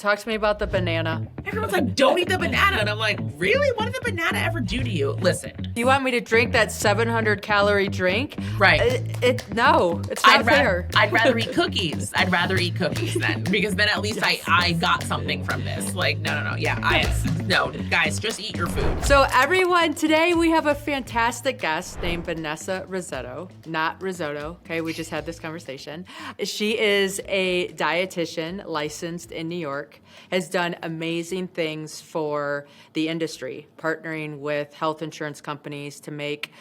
Talk to me about the banana. Everyone's like, don't eat the banana. And I'm like, really? What did the banana ever do to you? Listen. You want me to drink that 700 calorie drink? Right. No, it's not fair. I'd rather eat cookies. I'd rather eat cookies then, because then at least I got something from this. Like, no. Yeah, no, guys, just eat your food. So everyone, today we have a fantastic guest named Vanessa Rissetto, not risotto. Okay, we just had this conversation. She is a dietitian licensed in New York, has done amazing things for the industry, partnering with health insurance companies to make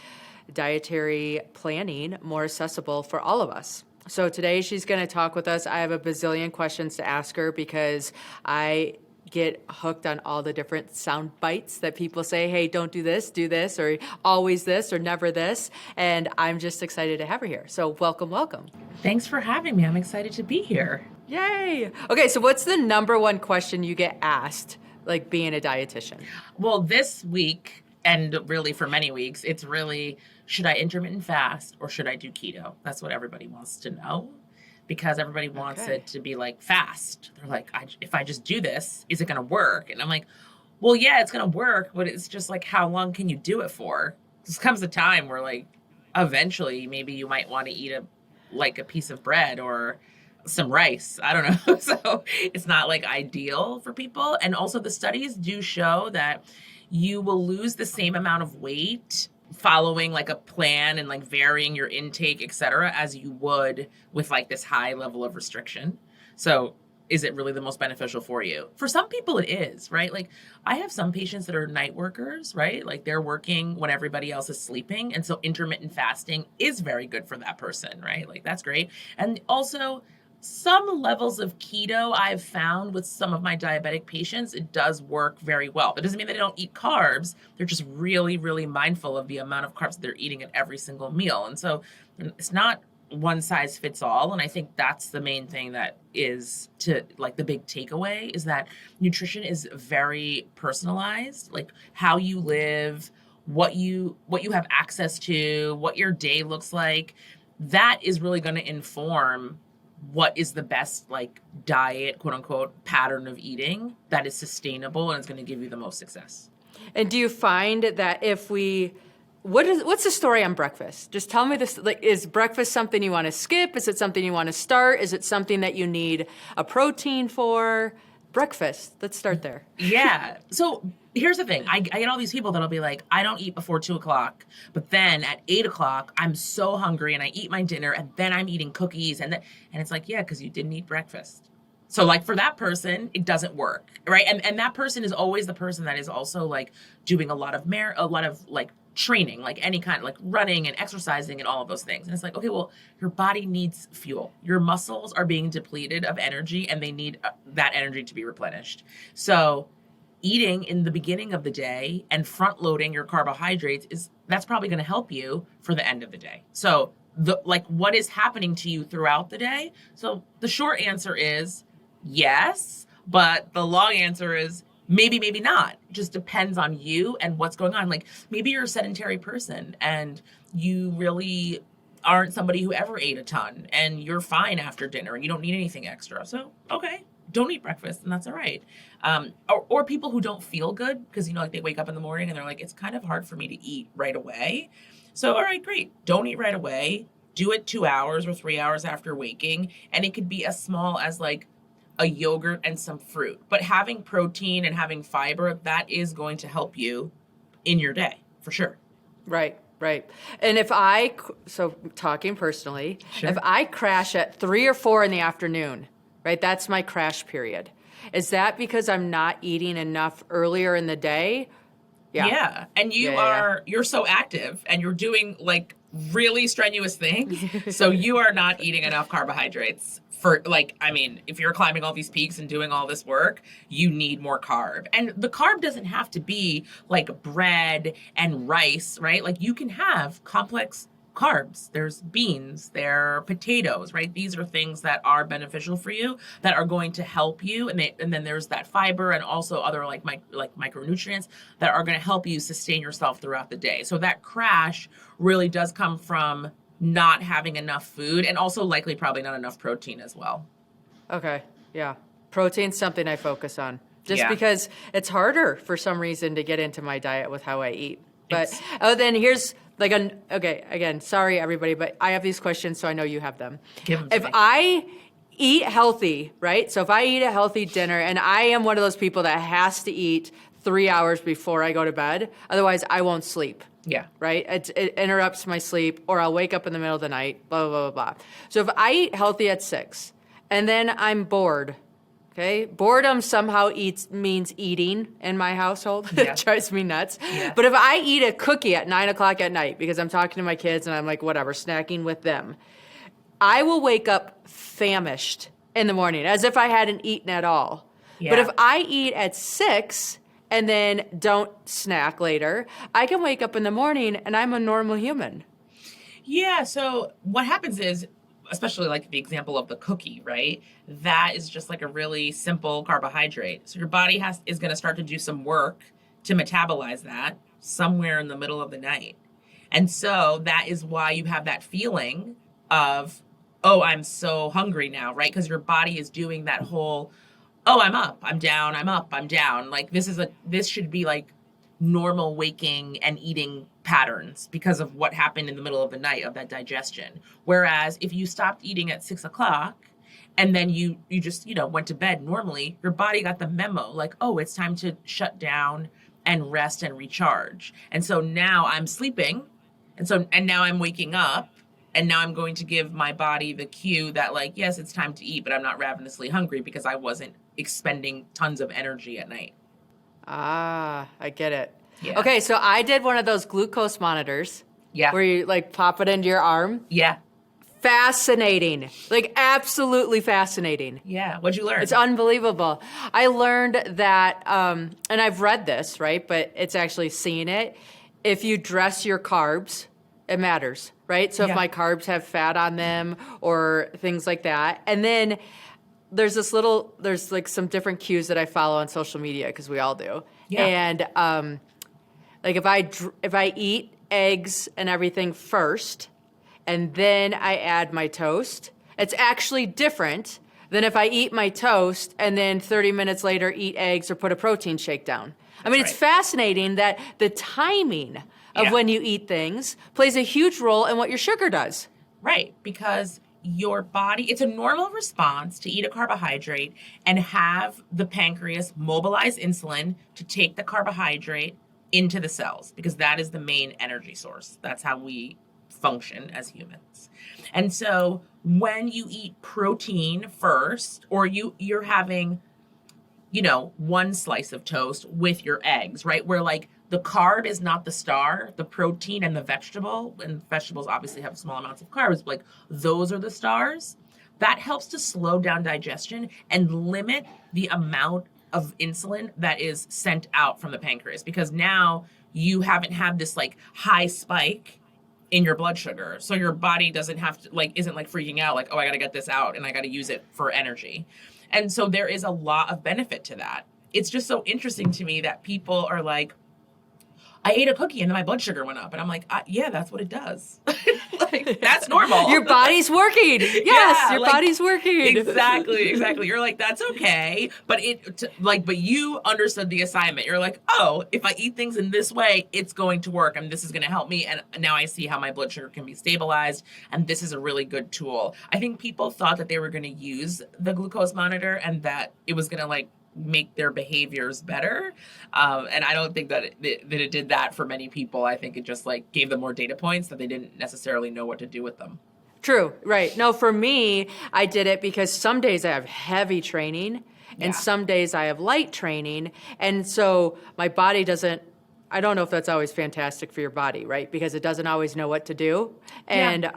dietary planning more accessible for all of us. So today she's going to talk with us. I have a bazillion questions to ask her because I get hooked on all the different sound bites that people say, hey, don't do this, or always this, or never this. And I'm just excited to have her here. So welcome. Thanks for having me. I'm excited to be here. Yay. Okay, so what's the number one question you get asked, like being a dietitian? Well, this week, and really for many weeks, it's really, should I intermittent fast or should I do keto? That's what everybody wants to know, because everybody wants it to be like fast. They're like, if I just do this, is it going to work? And I'm like, well, yeah, it's going to work, but it's just like, how long can you do it for? This comes a time where like, eventually maybe you might want to eat a piece of bread or some rice. I don't know. So it's not like ideal for people. And also the studies do show that you will lose the same amount of weight following like a plan and like varying your intake, et cetera, as you would with like this high level of restriction. So is it really the most beneficial for you? For some people it is, right? Like I have some patients that are night workers, right? Like they're working when everybody else is sleeping. And so intermittent fasting is very good for that person, right? Like that's great. And also some levels of keto I've found with some of my diabetic patients, it does work very well. That doesn't mean they don't eat carbs. They're just really, really mindful of the amount of carbs they're eating at every single meal. And so it's not one size fits all. And I think that's the main thing that is to like the big takeaway is that nutrition is very personalized, like how you live, what you have access to, what your day looks like. That is really going to inform what is the best like diet, quote unquote, pattern of eating that is sustainable and is going to give you the most success. And do you find that what's the story on breakfast? Just tell me this, like, is breakfast something you want to skip? Is it something you want to start? Is it something that you need a protein for? Breakfast, let's start there. Yeah. So here's the thing. I get all these people that'll be like, I don't eat before 2:00, but then at 8:00, I'm so hungry and I eat my dinner and then I'm eating cookies. And it's like, yeah, because you didn't eat breakfast. So like for that person, it doesn't work, right? And that person is always the person that is also like doing a lot of like training, like any kind, like running and exercising and all of those things. And it's like, okay, well, your body needs fuel. Your muscles are being depleted of energy and they need that energy to be replenished. So eating in the beginning of the day and front loading your carbohydrates that's probably going to help you for the end of the day. So what is happening to you throughout the day? So the short answer is yes, but the long answer is maybe not. It just depends on you and what's going on. Like maybe you're a sedentary person and you really aren't somebody who ever ate a ton and you're fine after dinner and you don't need anything extra. So, okay, don't eat breakfast and that's all right. Or people who don't feel good because, like they wake up in the morning and they're like, it's kind of hard for me to eat right away. So, all right, great. Don't eat right away. Do it 2 hours or 3 hours after waking. And it could be as small as like a yogurt and some fruit, but having protein and having fiber, that is going to help you in your day for sure. Right. And so talking personally, sure. If I crash at 3 or 4 in the afternoon, right, that's my crash period. Is that because I'm not eating enough earlier in the day? Yeah. And you're so active and you're doing like really strenuous things. So you are not eating enough carbohydrates. If you're climbing all these peaks and doing all this work, you need more carb. And the carb doesn't have to be like bread and rice, right? Like you can have complex carbs. There's beans, there are potatoes, right? These are things that are beneficial for you, that are going to help you. And then there's that fiber and also other like micronutrients that are going to help you sustain yourself throughout the day. So that crash really does come from not having enough food and also likely probably not enough protein as well. Okay. Yeah. Protein's something I focus on just because it's harder for some reason to get into my diet with how I eat. But then here's like again, sorry everybody, but I have these questions, so I know you have them. Give them to if me. I eat healthy, right? So if I eat a healthy dinner, and I am one of those people that has to eat 3 hours before I go to bed, otherwise I won't sleep. Yeah. Right? It interrupts my sleep, or I'll wake up in the middle of the night, blah, blah, blah, blah. So if I eat healthy at 6, and then I'm bored, okay? Boredom somehow means eating in my household. Yeah. It drives me nuts. Yeah. But if I eat a cookie at 9 o'clock at night, because I'm talking to my kids and I'm like, whatever, snacking with them, I will wake up famished in the morning, as if I hadn't eaten at all. Yeah. But if I eat at 6 and then don't snack later, I can wake up in the morning and I'm a normal human. Yeah, so what happens is, especially like the example of the cookie, right? That is just like a really simple carbohydrate. So your body is going to start to do some work to metabolize that somewhere in the middle of the night. And so that is why you have that feeling of, oh, I'm so hungry now, right? Because your body is doing that whole, oh, I'm up, I'm down, I'm up, I'm down. Like this should be like normal waking and eating patterns because of what happened in the middle of the night of that digestion. Whereas if you stopped eating at 6 o'clock and then you just, went to bed normally, your body got the memo like, oh, it's time to shut down and rest and recharge. And so now I'm sleeping. And now I'm waking up. And now I'm going to give my body the cue that like, yes, it's time to eat, but I'm not ravenously hungry because I wasn't expending tons of energy at night. Ah, I get it. Yeah. Okay, so I did one of those glucose monitors. Yeah. Where you like pop it into your arm. Yeah. Fascinating. Like absolutely fascinating. Yeah. What'd you learn? It's unbelievable. I learned that, and I've read this, right? But it's actually seeing it. If you dress your carbs, it matters, right? So if my carbs have fat on them or things like that. And then there's like some different cues that I follow on social media, because we all do. Yeah. And like if I eat eggs and everything first, and then I add my toast, it's actually different than if I eat my toast and then 30 minutes later eat eggs or put a protein shake down. It's fascinating that the timing of when you eat things plays a huge role in what your sugar does. Right, because your body, it's a normal response to eat a carbohydrate and have the pancreas mobilize insulin to take the carbohydrate into the cells, because that is the main energy source. That's how we function as humans. And so when you eat protein first, or you're having, one slice of toast with your eggs, right? Where like the carb is not the star, the protein and the vegetable, and vegetables obviously have small amounts of carbs, but like those are the stars. That helps to slow down digestion and limit the amount of insulin that is sent out from the pancreas, because now you haven't had this like high spike in your blood sugar. So your body doesn't have to isn't freaking out like, oh, I got to get this out and I got to use it for energy. And so there is a lot of benefit to that. It's just so interesting to me that people are like, I ate a cookie and then my blood sugar went up. And I'm like, yeah, that's what it does. That's normal. Your body's working. Yes, your body's working. Exactly. You're like, that's okay. But but you understood the assignment. You're like, oh, if I eat things in this way, it's going to work. And this is going to help me. And now I see how my blood sugar can be stabilized. And this is a really good tool. I think people thought that they were going to use the glucose monitor and that it was going to make their behaviors better. And I don't think that it did that for many people. I think it just gave them more data points that they didn't necessarily know what to do with them. True. Right. No, for me, I did it because some days I have heavy training and some days I have light training. And so my body I don't know if that's always fantastic for your body, right? Because it doesn't always know what to do. And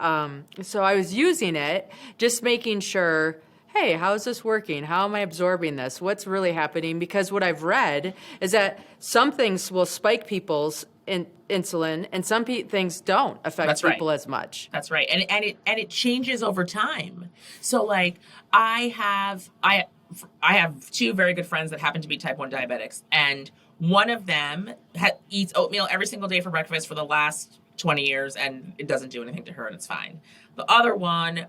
so I was using it, just making sure, hey, how is this working? How am I absorbing this? What's really happening? Because what I've read is that some things will spike people's insulin and some things don't affect people as much. That's right. And it changes over time. So I have two very good friends that happen to be type 1 diabetics, and one of them eats oatmeal every single day for breakfast for the last 20 years, and it doesn't do anything to her, and it's fine. The other one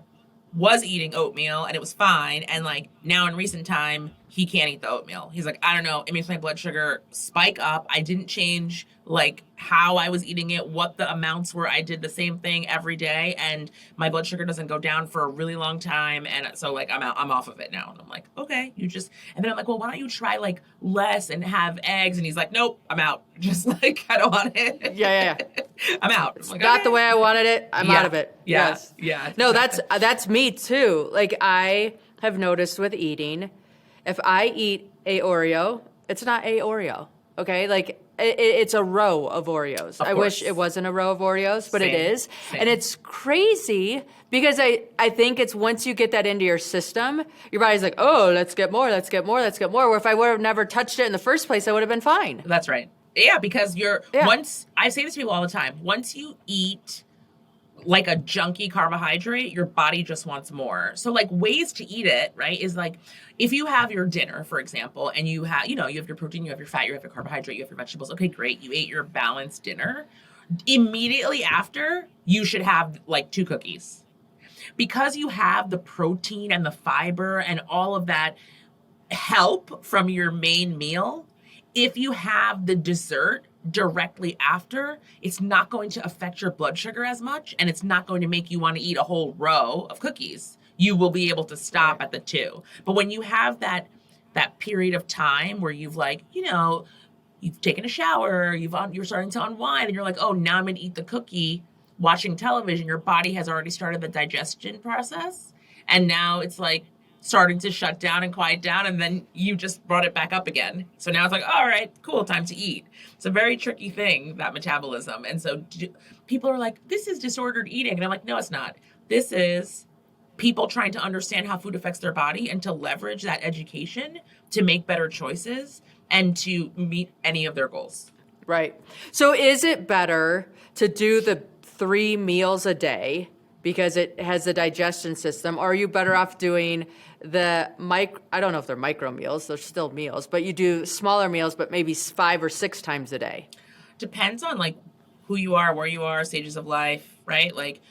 was eating oatmeal and it was fine, and now in recent time he can't eat the oatmeal. He's like, I don't know. It makes my blood sugar spike up. I didn't change like how I was eating it, what the amounts were. I did the same thing every day, and my blood sugar doesn't go down for a really long time. And so like I'm off of it now. And I'm like, okay, and then I'm like, well, why don't you try like less and have eggs? And he's like, nope, I'm out. Just like, I don't want it. Yeah. I'm out. It's I'm like, not okay. the way I wanted it. I'm out of it. Yeah. Yes. Yeah. No, exactly. that's me too. Like I have noticed with eating, if I eat a Oreo, it's not a Oreo. Okay, like it's a row of Oreos. I wish it wasn't a row of Oreos, but it is. And it's crazy because I think it's once you get that into your system, your body's like, oh, let's get more. Where if I would have never touched it in the first place, I would have been fine. That's right. Yeah, because once, I say this to people all the time, once you eat like a junky carbohydrate, your body just wants more. So like ways to eat it, right, is like if you have your dinner, for example, and you have your protein, you have your fat, you have your carbohydrate, you have your vegetables. Okay, great. You ate your balanced dinner. Immediately after, you should have like 2 cookies. Because you have the protein and the fiber and all of that help from your main meal, if you have the dessert directly after, it's not going to affect your blood sugar as much, and it's not going to make you want to eat a whole row of cookies. You will be able to stop at the 2. But when you have that period of time where you've like, you've taken a shower, you're starting to unwind, and you're like, oh, now I'm going to eat the cookie, watching television, your body has already started the digestion process, and now it's like starting to shut down and quiet down, and then you just brought it back up again. So now it's like, all right, cool, time to eat. It's a very tricky thing, that metabolism. And so people are like, this is disordered eating. And I'm like, no, it's not. This is people trying to understand how food affects their body and to leverage that education to make better choices and to meet any of their goals. Right. So is it better to do the 3 meals a day because it has the digestion system, or are you better off doing the I don't know if they're micro meals, they're still meals, but you do smaller meals, but maybe 5 or 6 times a day? Depends on like who you are, where you are, stages of life, right? Like,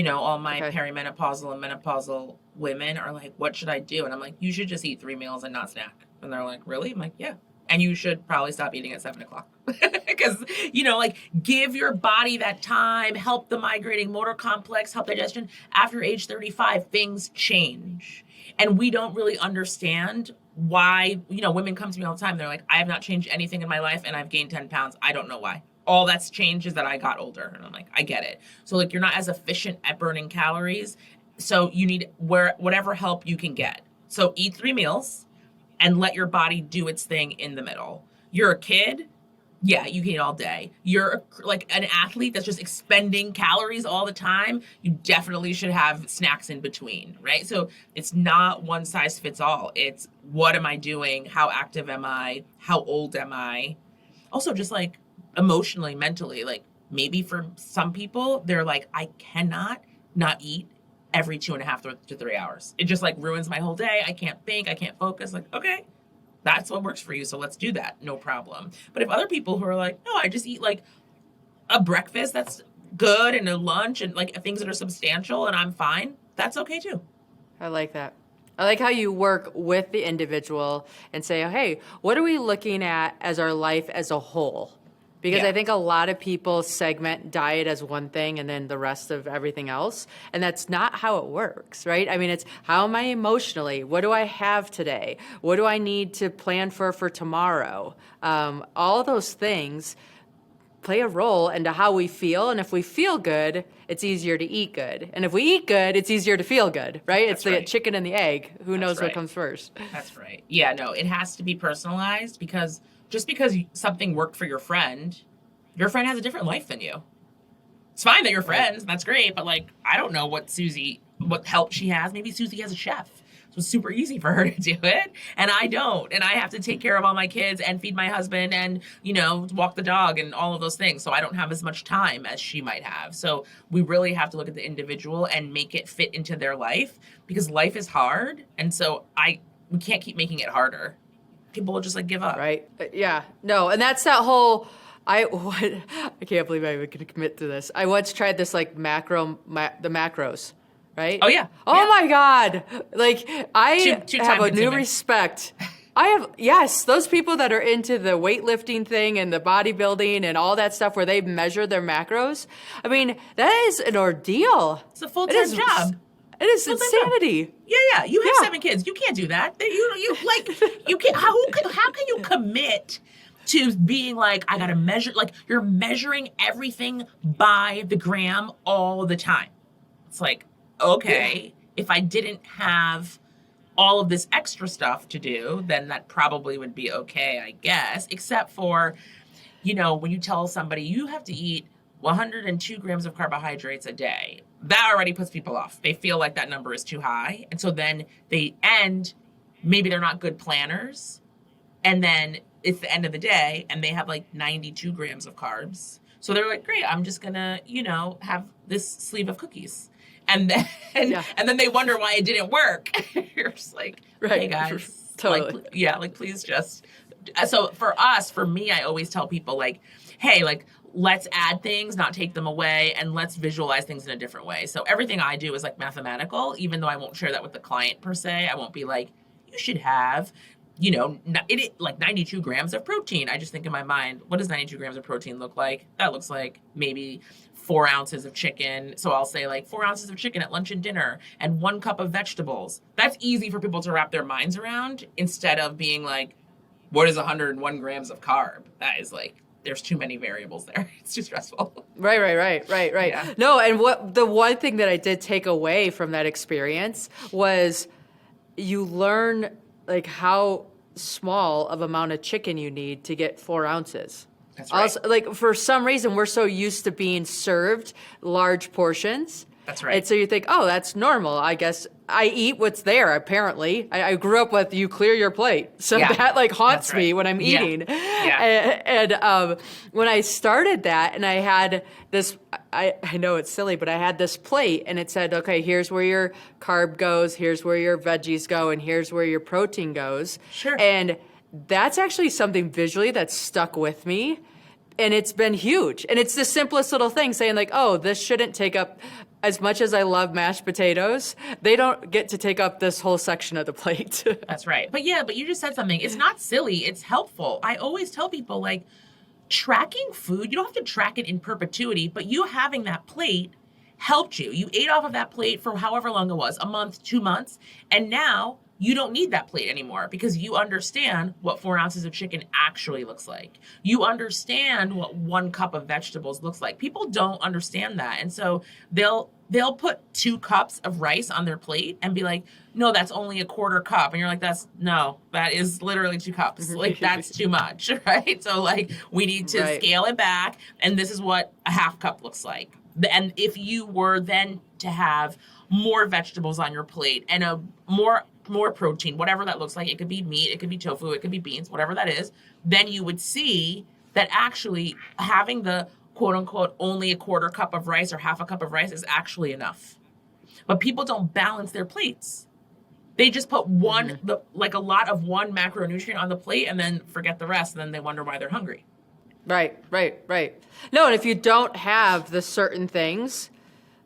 all my perimenopausal and menopausal women are like, what should I do? And I'm like, you should just eat 3 meals and not snack. And they're like, really? I'm like, yeah. And you should probably stop eating at 7:00 because, like give your body that time, help the migrating motor complex, help digestion. After age 35, things change. And we don't really understand why, women come to me all the time. They're like, I have not changed anything in my life and I've gained 10 pounds. I don't know why. All that's changed is that I got older. And I'm like, I get it. So like, you're not as efficient at burning calories. So you need whatever help you can get. So eat 3 meals and let your body do its thing in the middle. You're a kid, yeah, you can eat all day. You're like an athlete that's just expending calories all the time, you definitely should have snacks in between, right? So it's not one size fits all. It's what am I doing? How active am I? How old am I? Also just like emotionally, mentally, like maybe for some people, they're like, I cannot not eat every 2.5 to 3 hours. It just like ruins my whole day. I can't think, I can't focus. Like, okay, that's what works for you. So let's do that. No problem. But if other people who are like, no, I just eat like a breakfast that's good and a lunch and like things that are substantial and I'm fine, that's okay too. I like that. I like how you work with the individual and say, hey, what are we looking at as our life as a whole? Because I think a lot of people segment diet as one thing and then the rest of everything else. And that's not how it works, right? I mean, it's how am I emotionally? What do I have today? What do I need to plan for tomorrow? All those things play a role into how we feel. And if we feel good, it's easier to eat good. And if we eat good, it's easier to feel good, right? It's the chicken and the egg. Who knows what comes first? That's right. Yeah, no, it has to be personalized because just because something worked for your friend has a different life than you. It's fine that you're friends. That's great. But like, I don't know what help she has. Maybe Susie has a chef. So it's super easy for her to do it. And I don't. And I have to take care of all my kids and feed my husband and, walk the dog and all of those things. So I don't have as much time as she might have. So we really have to look at the individual and make it fit into their life because life is hard. And so we can't keep making it harder. People will just like give up. Right. Yeah. No. And that's that whole, I can't believe I even could commit to this. I once tried this like the macros, right? Oh yeah. Oh my God. Like I two have a new consuming. respect Yes, those people that are into the weightlifting thing and the bodybuilding and all that stuff where they measure their macros. I mean, that is an ordeal. It's a full-time job. It is Full-time insanity. Job. Yeah. You have 7 kids. You can't do that. You can't. How can you commit to being like, I gotta measure, like you're measuring everything by the gram all the time. It's like, okay, if I didn't have all of this extra stuff to do, then that probably would be okay, I guess, except for, when you tell somebody you have to eat 102 grams of carbohydrates a day, that already puts people off. They feel like that number is too high. And so then maybe they're not good planners. And then it's the end of the day and they have like 92 grams of carbs. So they're like, great, I'm just gonna, have this sleeve of cookies. And then they wonder why it didn't work. You're just like, hey guys, totally. Please just. So for me, I always tell people like, hey, like, let's add things, not take them away, and let's visualize things in a different way. So everything I do is like mathematical, even though I won't share that with the client per se. I won't be like, you should have, like 92 grams of protein. I just think in my mind, what does 92 grams of protein look like? That looks like maybe 4 ounces of chicken. So I'll say like 4 ounces of chicken at lunch and dinner and 1 cup of vegetables. That's easy for people to wrap their minds around instead of being like, what is 101 grams of carb? That is like, there's too many variables there. It's too stressful. Right. Yeah. No, and the one thing that I did take away from that experience was you learn like how small of amount of chicken you need to get 4 ounces. That's right. Also, like for some reason, we're so used to being served large portions. That's right. And so you think, oh, that's normal. I guess I eat what's there, apparently. I grew up with you clear your plate. So that like haunts me when I'm eating. Yeah. And when I started that and I had this, I know it's silly, but I had this plate and it said, okay, here's where your carb goes, here's where your veggies go, and here's where your protein goes. Sure. And that's actually something visually that's stuck with me. And it's been huge. And it's the simplest little thing saying like, oh, this shouldn't take up, as much as I love mashed potatoes, they don't get to take up this whole section of the plate. That's right. But you just said something. It's not silly. It's helpful. I always tell people like tracking food, you don't have to track it in perpetuity, but you having that plate helped you. You ate off of that plate for however long it was, a month, 2 months. And now you don't need that plate anymore because you understand what 4 ounces of chicken actually looks like. You understand what 1 cup of vegetables looks like. People don't understand that. And so they'll put 2 cups of rice on their plate and be like, no, that's only a 1/4 cup. And you're like, that is literally 2 cups. Like that's too much, right? So like we need to scale it back. And this is what a 1/2 cup looks like. And if you were then to have more vegetables on your plate and a more protein, whatever that looks like, it could be meat, it could be tofu, it could be beans, whatever that is, then you would see that actually having the quote unquote only a 1/4 cup of rice or 1/2 cup of rice is actually enough. But people don't balance their plates. They just put like a lot of one macronutrient on the plate and then forget the rest, and then they wonder why they're hungry. Right. No, and if you don't have the certain things,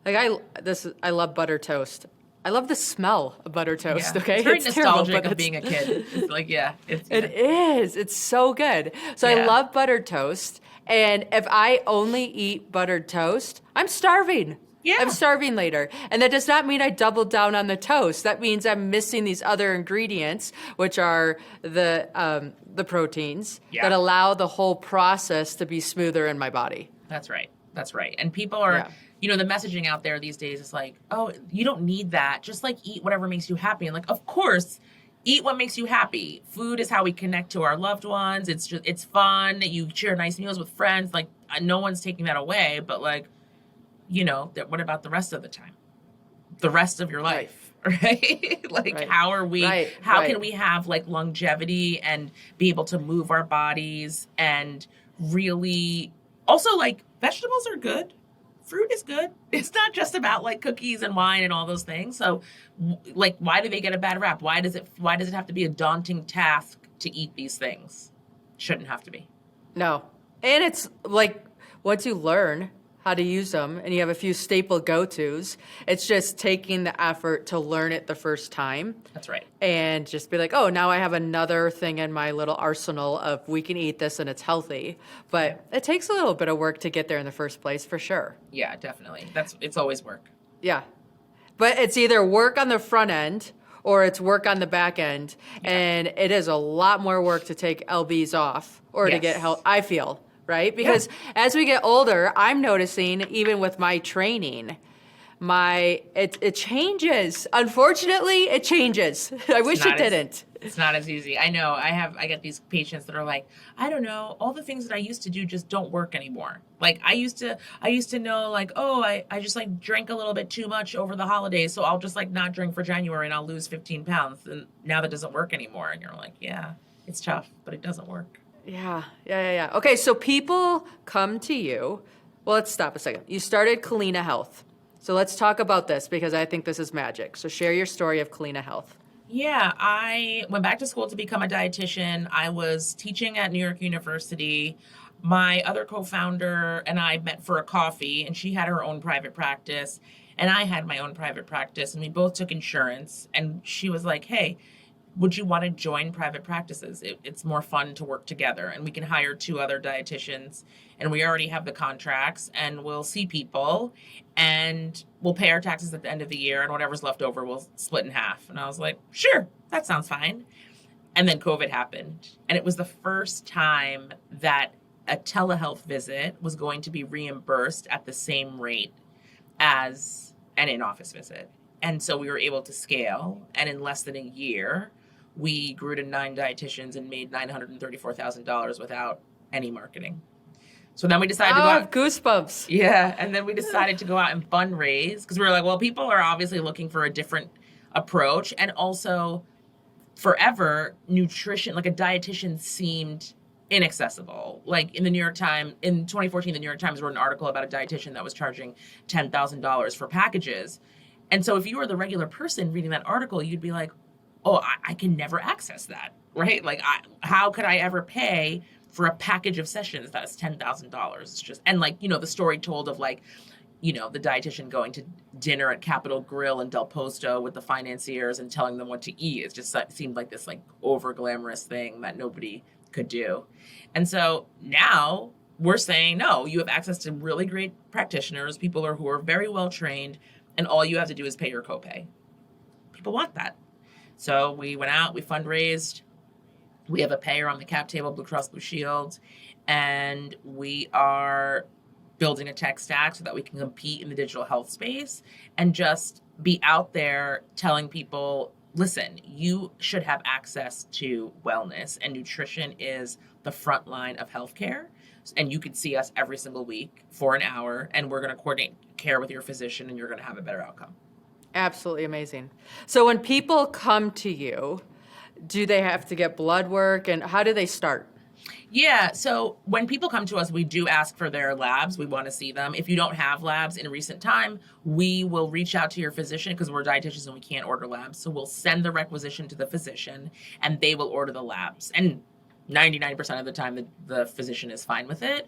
like I love butter toast. I love the smell of butter toast. Yeah. Okay, it's very nostalgic terrible, of being a kid. It's like, it is. It's so good. So I love buttered toast, and if I only eat buttered toast, I'm starving. Yeah. I'm starving later. And that does not mean I doubled down on the toast. That means I'm missing these other ingredients, which are the proteins that allow the whole process to be smoother in my body. That's right. And people are, the messaging out there these days is like, oh, you don't need that. Just like eat whatever makes you happy. And like, of course, eat what makes you happy. Food is how we connect to our loved ones. It's fun. You share nice meals with friends. Like no one's taking that away, but like, what about the rest of the time? The rest of your life, right? How are we, how can we have like longevity and be able to move our bodies and really also like vegetables are good. Fruit is good. It's not just about like cookies and wine and all those things. So like, why do they get a bad rap? Why does it have to be a daunting task to eat these things? Shouldn't have to be. No. And it's like, once you learn how to use them and you have a few staple go-tos. It's just taking the effort to learn it the first time. That's right. And just be like, oh, now I have another thing in my little arsenal of we can eat this and it's healthy. But it takes a little bit of work to get there in the first place, for sure. Yeah, definitely. It's always work. Yeah. But it's either work on the front end or it's work on the back end. Yeah. And it is a lot more work to take LBs off or to get help, I feel, right? Because as we get older, I'm noticing, even with my training, it changes. Unfortunately, it changes. I wish it didn't. It's not as easy. I know. I get these patients that are like, I don't know, all the things that I used to do just don't work anymore. Like I used to know, like, oh, I just like drank a little bit too much over the holidays, so I'll just like not drink for January and I'll lose 15 pounds. And now that doesn't work anymore. And you're like, yeah, it's tough, but it doesn't work. Yeah. Okay, so people come to you. Well, let's stop a second. You started Kalina Health. So let's talk about this because I think this is magic. So share your story of Kalina Health. Yeah, I went back to school to become a dietitian. I was teaching at New York University. My other co-founder and I met for a coffee, and she had her own private practice, and I had my own private practice, and we both took insurance. And she was like, hey, would you want to join private practices? It's more fun to work together, and we can hire 2 other dietitians, and we already have the contracts, and we'll see people, and we'll pay our taxes at the end of the year, and whatever's left over, we'll split in half. And I was like, sure, that sounds fine. And then COVID happened, and it was the first time that a telehealth visit was going to be reimbursed at the same rate as an in-office visit. And so we were able to scale, and in less than a year, we grew to 9 dietitians and made $934,000 without any marketing. So then we decided to go out. Goosebumps. Yeah. And then we decided to go out and fundraise because we were like, well, people are obviously looking for a different approach. And also forever, nutrition, like a dietitian seemed inaccessible. Like in the New York Times, in 2014, the New York Times wrote an article about a dietitian that was charging $10,000 for packages. And so if you were the regular person reading that article, you'd be like, oh, I can never access that, right? Like, how could I ever pay for a package of sessions that's $10,000? It's just, and like, you know, the story told of like, you know, the dietitian going to dinner at Capitol Grill in Del Posto with the financiers and telling them what to eat. It just seemed like this like over glamorous thing that nobody could do. And so now we're saying, no, you have access to really great practitioners, people who are very well trained, and all you have to do is pay your copay. People want that. So we went out, we fundraised, we have a payer on the cap table, Blue Cross Blue Shield, and we are building a tech stack so that we can compete in the digital health space and just be out there telling people, listen, you should have access to wellness, and nutrition is the front line of healthcare. And you can see us every single week for an hour, and we're going to coordinate care with your physician, and you're going to have a better outcome. Absolutely amazing. So when people come to you, do they have to get blood work, and how do they start? Yeah, so when people come to us, we do ask for their labs. We want to see them. If you don't have labs in recent time, we will reach out to your physician because we're dietitians and we can't order labs. So we'll send the requisition to the physician and they will order the labs. And 99% of the time, the physician is fine with it,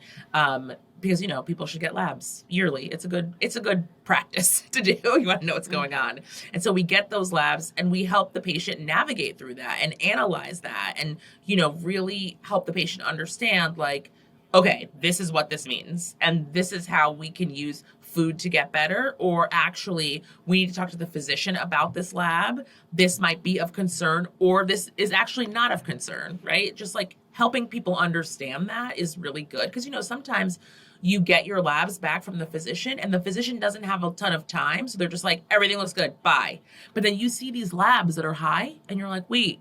because, you know, people should get labs yearly. It's a good practice to do. You want to know what's going on. And so we get those labs and we help the patient navigate through that and analyze that and, you know, really help the patient understand, like, okay, this is what this means. And this is how we can use food to get better, or actually we need to talk to the physician about this lab. This might be of concern, or this is actually not of concern, right? Just like helping people understand that is really good. Because, you know, sometimes you get your labs back from the physician and the physician doesn't have a ton of time. So they're just like, everything looks good, bye. But then you see these labs that are high and you're like, wait,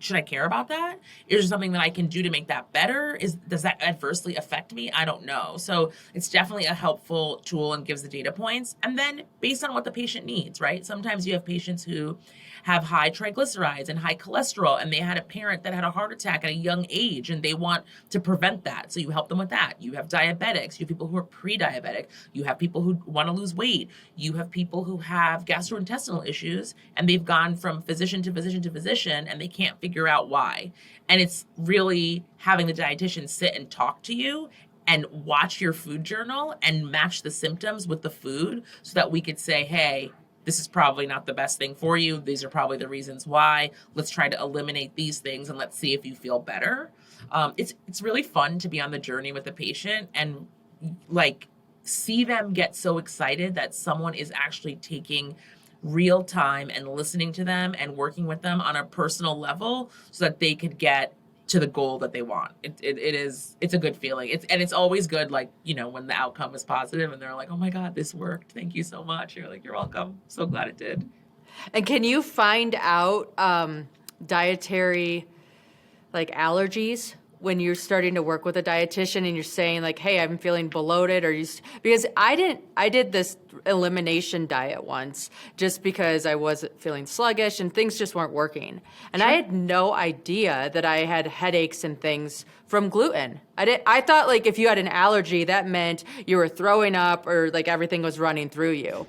should I care about that? Is there something that I can do to make that better? Does that adversely affect me? I don't know. So it's definitely a helpful tool and gives the data points. And then based on what the patient needs, right? Sometimes you have patients who have high triglycerides and high cholesterol, and they had a parent that had a heart attack at a young age, and they want to prevent that. So you help them with that. You have diabetics. You have people who are pre-diabetic. You have people who want to lose weight. You have people who have gastrointestinal issues, and they've gone from physician to physician to physician, and they can't figure out why. And it's really having the dietitian sit and talk to you and watch your food journal and match the symptoms with the food so that we could say, hey, this is probably not the best thing for you. These are probably the reasons why. Let's try to eliminate these things and let's see if you feel better. It's really fun to be on the journey with the patient and like see them get so excited that someone is actually taking real time and listening to them and working with them on a personal level so that they could get to the goal that they want. It's a good feeling. It's always good, like, you know, when the outcome is positive and they're like, oh my God, this worked. Thank you so much. You're like, you're welcome. So glad it did. And can you find out dietary like allergies when you're starting to work with a dietitian and you're saying like, hey, I'm feeling bloated, or because I did this elimination diet once just because I wasn't feeling sluggish and things just weren't working. And I had no idea that I had headaches and things from gluten. I thought like if you had an allergy, that meant you were throwing up or like everything was running through you.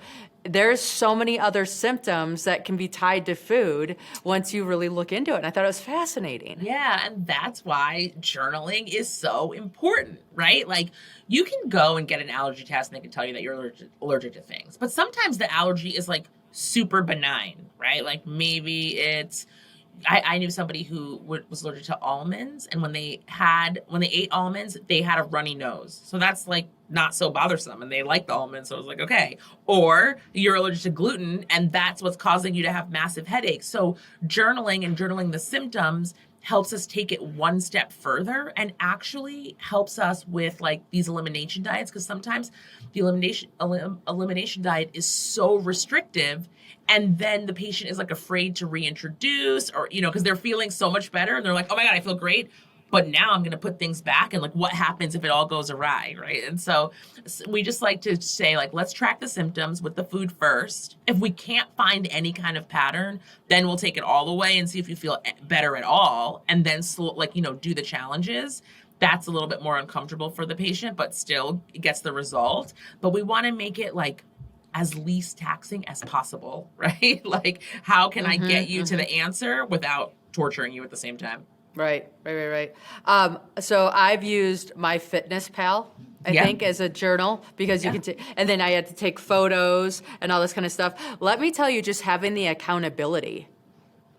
There's so many other symptoms that can be tied to food once you really look into it. And I thought it was fascinating. Yeah, and that's why journaling is so important, right? Like you can go and get an allergy test and they can tell you that you're allergic to things. But sometimes the allergy is like super benign, right? Like maybe it's I knew somebody who was allergic to almonds, and when they ate almonds, they had a runny nose. So that's like not so bothersome, and they liked the almonds, so I was like, okay. Or you're allergic to gluten, and that's what's causing you to have massive headaches. So journaling the symptoms helps us take it one step further and actually helps us with like these elimination diets, because sometimes the elimination diet is so restrictive, and then the patient is like afraid to reintroduce, or, you know, because they're feeling so much better and they're like, oh my God, I feel great. But now I'm going to put things back, and like, what happens if it all goes awry, right? And so we just like to say, like, let's track the symptoms with the food first. If we can't find any kind of pattern, then we'll take it all away and see if you feel better at all. And then do the challenges. That's a little bit more uncomfortable for the patient, but still gets the result. But we want to make it like as least taxing as possible, right? Like, how can I get you to the answer without torturing you at the same time? Right. So I've used MyFitnessPal, I think, as a journal, because you can and then I had to take photos and all this kind of stuff. Let me tell you, just having the accountability.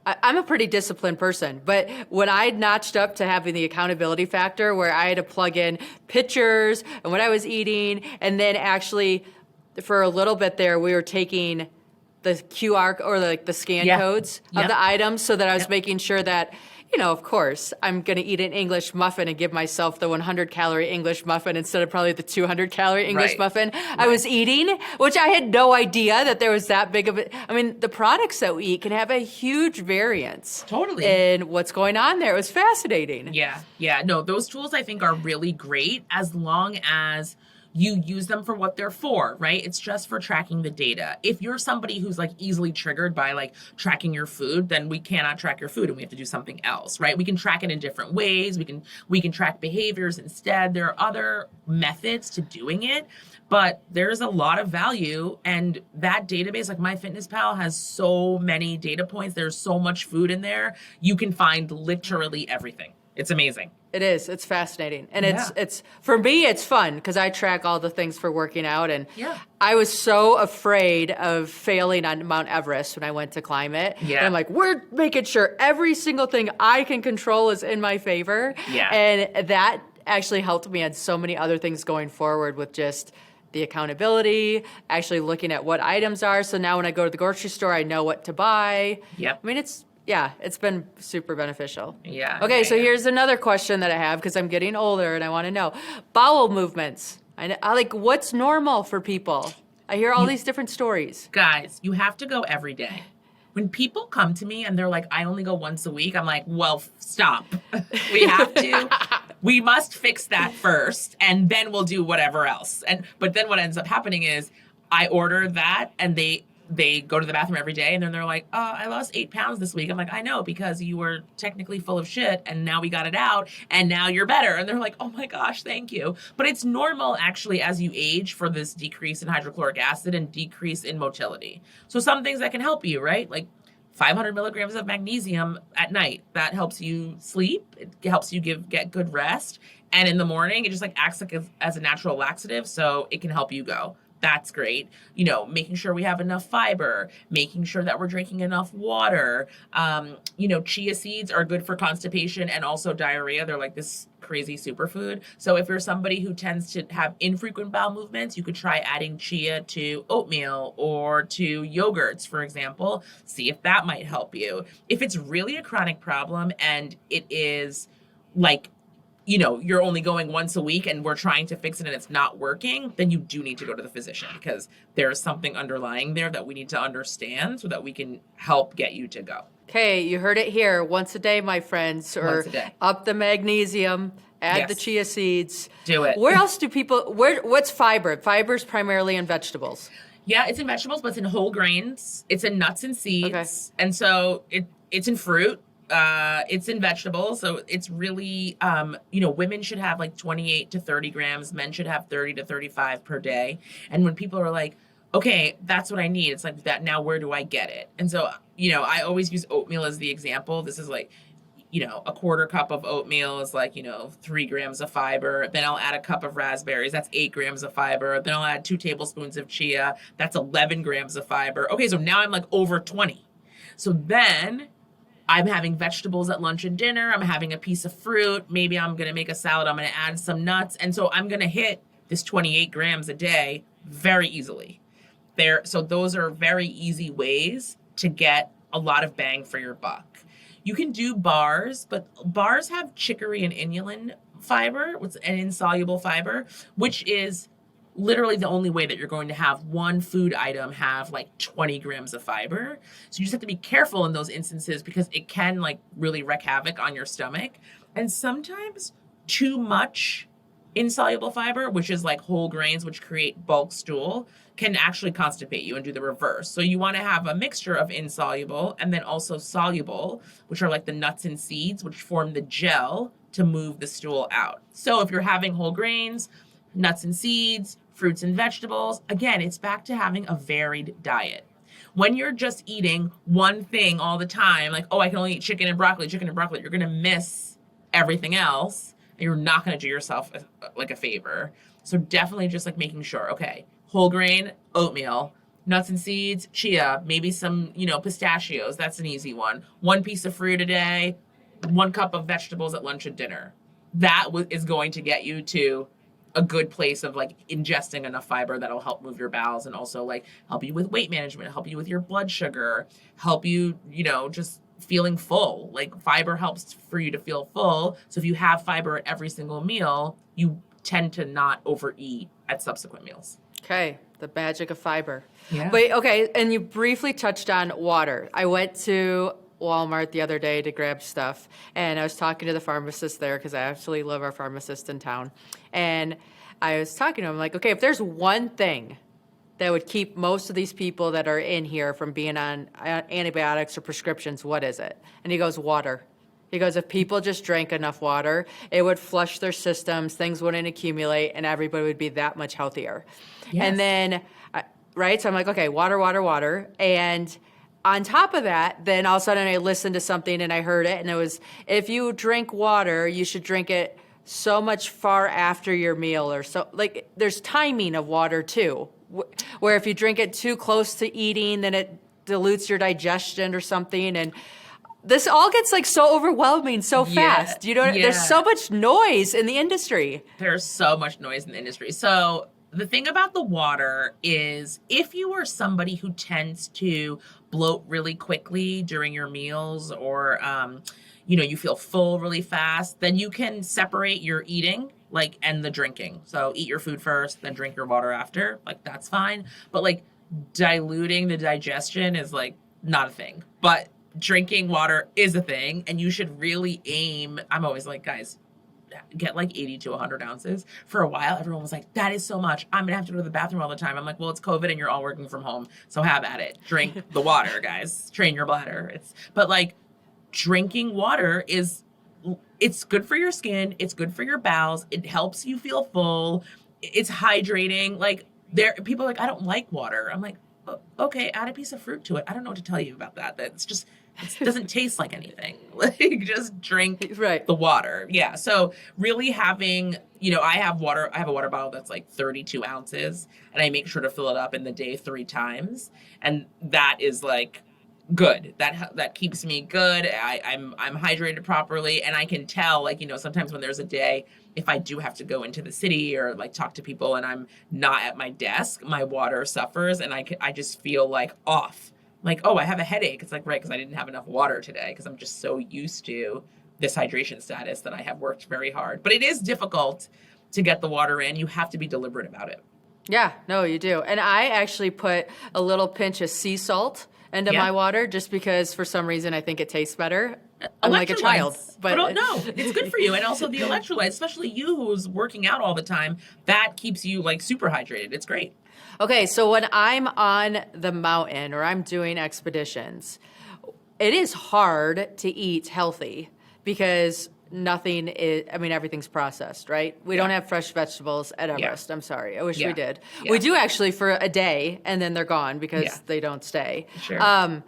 I'm a pretty disciplined person, but when I notched up to having the accountability factor where I had to plug in pictures and what I was eating, and then actually for a little bit there, we were taking the QR or the scan codes of the items so that I was making sure that, you know, of course, I'm going to eat an English muffin and give myself the 100-calorie English muffin instead of probably the 200-calorie English muffin I was eating, which I had no idea that there was that big of a... I mean, the products that we eat can have a huge variance. Totally. In what's going on there. It was fascinating. Yeah. No, those tools I think are really great as long as you use them for what they're for, right? It's just for tracking the data. If you're somebody who's like easily triggered by like tracking your food, then we cannot track your food and we have to do something else, right? We can track it in different ways. We can track behaviors instead. There are other methods to doing it, but there's a lot of value, and that database, like MyFitnessPal, has so many data points. There's so much food in there. You can find literally everything. It's amazing. It is. It's fascinating. And it's for me, it's fun because I track all the things for working out. And I was so afraid of failing on Mount Everest when I went to climb it. Yeah. And I'm like, we're making sure every single thing I can control is in my favor. Yeah. And that actually helped me on so many other things going forward with just the accountability, actually looking at what items are. So now when I go to the grocery store, I know what to buy. Yep. I mean, it's been super beneficial. Yeah. Okay, so here's another question that I have because I'm getting older and I want to know. Bowel movements. I like, what's normal for people? I hear all these different stories. Guys, you have to go every day. When people come to me and they're like, I only go once a week, I'm like, well, stop. We have to. We must fix that first, and then we'll do whatever else. But then what ends up happening is I order that, and they go to the bathroom every day, and then they're like, I lost 8 pounds this week. I'm like, I know, because you were technically full of shit, and now we got it out, and now you're better. And they're like, oh my gosh, thank you. But it's normal, actually, as you age, for this decrease in hydrochloric acid and decrease in motility. So some things that can help you, right? Like 500 milligrams of magnesium at night. That helps you sleep. It helps you get good rest. And in the morning, it just like acts like as a natural laxative. So it can help you go. That's great. Making sure we have enough fiber, making sure that we're drinking enough water. Chia seeds are good for constipation and also diarrhea. They're like this crazy superfood. So if you're somebody who tends to have infrequent bowel movements, you could try adding chia to oatmeal or to yogurts, for example. See if that might help you. If it's really a chronic problem and it is like, you're only going once a week and we're trying to fix it and it's not working, then you do need to go to the physician because there's something underlying there that we need to understand so that we can help get you to go. Okay, you heard it here. Once a day, my friends, or Once a day. Up the magnesium, add Yes. the chia seeds. Do it. Where else do what's fiber? Fiber's primarily in vegetables. Yeah, it's in vegetables, but it's in whole grains. It's in nuts and seeds. Okay. And so it's in fruit. It's in vegetables. So it's really, women should have like 28 to 30 grams. Men should have 30 to 35 per day. And when people are like, okay, that's what I need, it's like that. Now, where do I get it? And so, I always use oatmeal as the example. This is like, a quarter cup of oatmeal is like, 3 grams of fiber. Then I'll add a cup of raspberries. That's 8 grams of fiber. Then I'll add 2 tablespoons of chia. That's 11 grams of fiber. Okay, so now I'm like over 20. So then I'm having vegetables at lunch and dinner. I'm having a piece of fruit. Maybe I'm going to make a salad. I'm going to add some nuts. And so I'm going to hit this 28 grams a day very easily. So those are very easy ways to get a lot of bang for your buck. You can do bars, but bars have chicory and inulin fiber, which is an insoluble fiber, which is literally the only way that you're going to have one food item have like 20 grams of fiber. So you just have to be careful in those instances because it can like really wreak havoc on your stomach. And sometimes too much insoluble fiber, which is like whole grains, which create bulk stool, can actually constipate you and do the reverse. So you want to have a mixture of insoluble and then also soluble, which are like the nuts and seeds, which form the gel to move the stool out. So if you're having whole grains, nuts and seeds, fruits and vegetables, again, it's back to having a varied diet. When you're just eating one thing all the time, like, oh, I can only eat chicken and broccoli, you're going to miss everything else. And you're not going to do yourself like a favor. So definitely just like making sure, okay, whole grain, oatmeal, nuts and seeds, chia, maybe some, pistachios. That's an easy one. 1 piece of fruit a day, 1 cup of vegetables at lunch and dinner. That is going to get you to a good place of like ingesting enough fiber that'll help move your bowels and also like help you with weight management, help you with your blood sugar, help you, just feeling full. Like fiber helps for you to feel full. So if you have fiber at every single meal, you tend to not overeat at subsequent meals. Okay, the magic of fiber. Yeah. But okay, and you briefly touched on water. I went to Walmart the other day to grab stuff, and I was talking to the pharmacist there because I absolutely love our pharmacist in town. And I was talking to him like, okay, if there's one thing that would keep most of these people that are in here from being on antibiotics or prescriptions, what is it? And he goes, water. He goes, if people just drank enough water, it would flush their systems, things wouldn't accumulate, and everybody would be that much healthier. Yes. And then, right, so I'm like, okay, water, water, water. And on top of that, then all of a sudden I listened to something and I heard it, and it was, if you drink water, you should drink it so much far after your meal, or so, like, there's timing of water too, where if you drink it too close to eating, then it dilutes your digestion or something. And this all gets like so overwhelming so fast. There's so much noise in the industry. There's so much noise in the industry. So the thing about the water is if you are somebody who tends to bloat really quickly during your meals, or you feel full really fast, then you can separate your eating and the drinking. So eat your food first, then drink your water after. Like, that's fine. But like diluting the digestion is like not a thing. But drinking water is a thing, and you should really aim. I'm always like, guys, get like 80 to 100 ounces. For a while, everyone was like, that is so much. I'm going to have to go to the bathroom all the time. I'm like, well, it's COVID and you're all working from home. So have at it. Drink the water, guys. Train your bladder. But like drinking water it's good for your skin. It's good for your bowels. It helps you feel full. It's hydrating. Like people are like, I don't like water. I'm like, Okay, add a piece of fruit to it. I don't know what to tell you about that. That's just, it doesn't taste like anything. Like, just drink Right. the water. Yeah. So really having, I have a water bottle that's like 32 ounces, and I make sure to fill it up in the day 3 times. And that is like good. That keeps me good. I'm hydrated properly, and I can tell, like, sometimes when there's a day, if I do have to go into the city or like talk to people and I'm not at my desk, my water suffers, and I just feel like off. Like, oh, I have a headache. It's like, right, because I didn't have enough water today, because I'm just so used to this hydration status that I have worked very hard. But it is difficult to get the water in. You have to be deliberate about it. Yeah, no, you do. And I actually put a little pinch of sea salt into my water just because for some reason I think it tastes better. I'm like a child. But no, it's good for you. And also the electrolytes, especially you who's working out all the time, that keeps you like super hydrated. It's great. Okay, so when I'm on the mountain or I'm doing expeditions, it is hard to eat healthy because everything's processed, right? We don't have fresh vegetables at Everest. I'm sorry. I wish we did. Yeah. We do actually for a day, and then they're gone because they don't stay. Sure.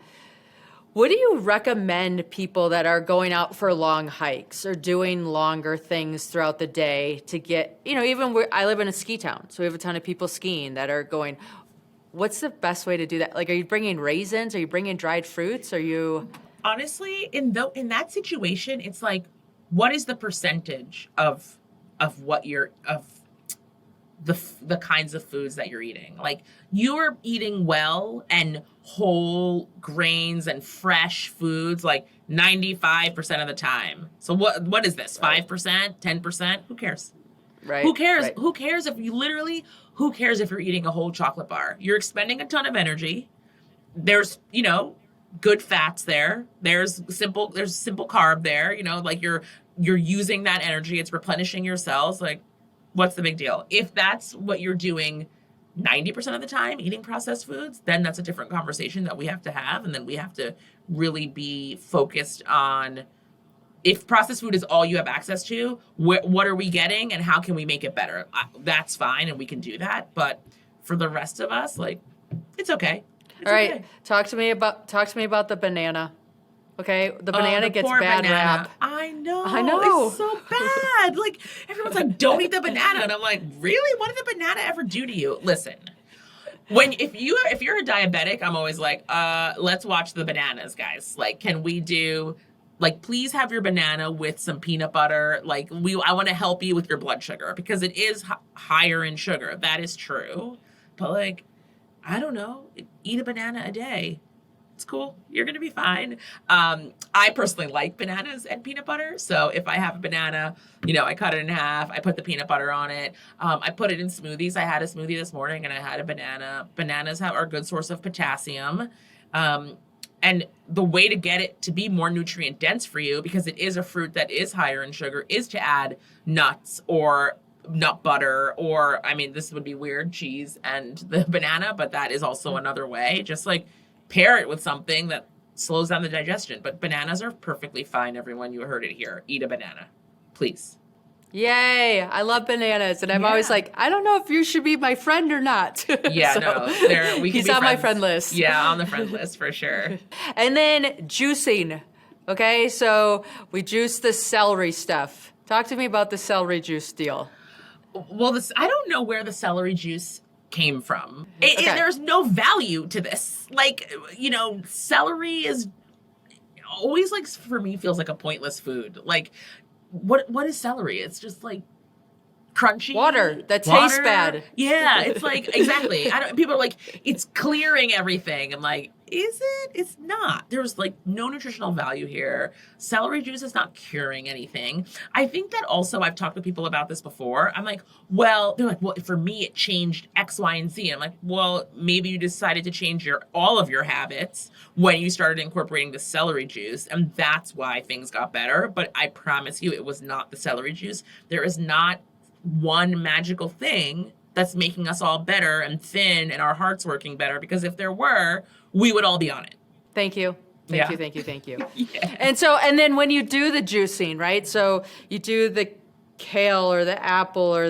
What do you recommend people that are going out for long hikes or doing longer things throughout the day to get, I live in a ski town, so we have a ton of people skiing that are going, what's the best way to do that? Like, are you bringing raisins? Are you bringing dried fruits? Are you... Honestly, in that situation, it's like, what is the percentage of what you're, of the kinds of foods that you're eating? Like, you're eating well and whole grains and fresh foods like 95% of the time. So what is this? 5%, 10%? Who cares? Right. Who cares? Right. Who cares if you're eating a whole chocolate bar? You're expending a ton of energy. There's, good fats there. There's simple carb there, like you're using that energy. It's replenishing your cells. Like, what's the big deal? If that's what you're doing 90% of the time, eating processed foods, then that's a different conversation that we have to have. And then we have to really be focused on, if processed food is all you have access to, what are we getting and how can we make it better? That's fine, and we can do that. But for the rest of us, like, it's okay. All right. Okay. Talk to me about the banana. Okay, the banana gets bad rap. I know. It's so bad. Like, everyone's like, don't eat the banana. And I'm like, really? What did the banana ever do to you? Listen, if you're a diabetic, I'm always like, let's watch the bananas, guys. Like, can we do, like, please have your banana with some peanut butter. Like, I want to help you with your blood sugar because it is higher in sugar. That is true. But, like, I don't know, eat a banana a day. It's cool. You're going to be fine. I personally like bananas and peanut butter. So if I have a banana, I cut it in half. I put the peanut butter on it. I put it in smoothies. I had a smoothie this morning and I had a banana. Bananas are a good source of potassium. And the way to get it to be more nutrient dense for you, because it is a fruit that is higher in sugar, is to add nuts or nut butter, or, this would be weird, cheese and the banana, but that is also another way. Just like pair it with something that slows down the digestion. But bananas are perfectly fine, everyone. You heard it here. Eat a banana, please. Yay. I love bananas. And I'm always like, I don't know if you should be my friend or not. Yeah, so he's on my friend list. Yeah, on the friend list for sure. And then juicing. Okay, so we juice the celery stuff. Talk to me about the celery juice deal. Well, I don't know where the celery juice came from. There's no value to this. Like, celery is always, like, for me, feels like a pointless food. Like, what is celery? It's just like crunchy water that tastes bad. Yeah, it's like, exactly. People are like, it's clearing everything. I'm like, is it? It's not. There's like no nutritional value here. Celery juice is not curing anything. I think that also, I've talked to people about this before. I'm like, well, they're like, well, for me, it changed X, Y, and Z. I'm like, well, maybe you decided to change all of your habits when you started incorporating the celery juice, and that's why things got better. But I promise you, it was not the celery juice. There is not one magical thing that's making us all better and thin and our hearts working better, because if there were, we would all be on it. Thank you. Thank you. Yeah. And then when you do the juicing, right? So you do the kale or the apple or